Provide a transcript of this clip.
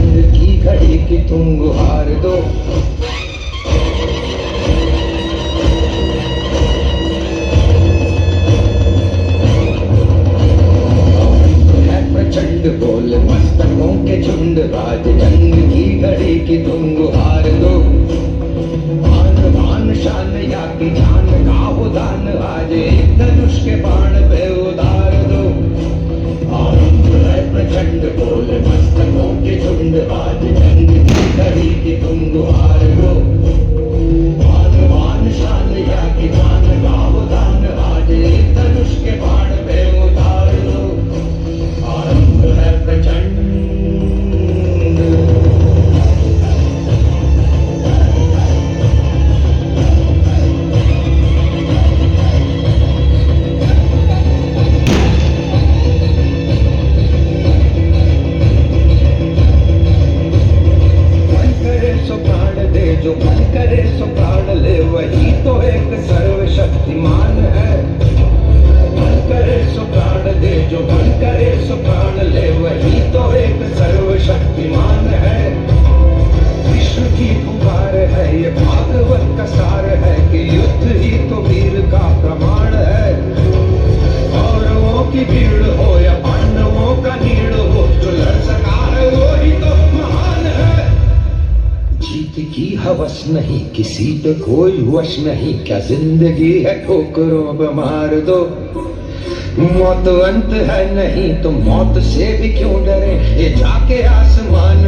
जंग की घड़ी की तुम गुहार दो। प्रचंड बोल मस्तकों के झुंड, राज जंग की घड़ी की तुम गुहार दो। आन बान शान या की जान का हो दान, आज एक धनुष के बाण पे उतार दो। आरंभ है प्रचंड बोल मस्तकों के झुंड, आज जंग की घड़ी की तुम गुहार दो। आन बान शान या की जान का हो दान, आज एक धनुष के बाण पे उतार दो। आरंभ है प्रचंड। मन करे सो प्राण दे, जो मन करे सो प्राण ले, वही तो एक सर्वशक्तिमान है। मन करे सो प्राण दे, जो मन करे सो प्राण ले, वही तो एक सर्वशक्तिमान है। विश्व की पुकार है ये भागवत का सार है, कि युद्ध ही तो वीर का प्रमाण है। कौरवों की भीड़ हो या पांडवों का नीड़ हो, जो लड़ सका है वो ही तो महान है। जीत की हवस नहीं, किसी पे कोई वश नहीं, क्या जिंदगी है ठोकरों पे मार दो। मौत अंत है नहीं तो मौत से भी क्यों डरे, ये जाके आसमान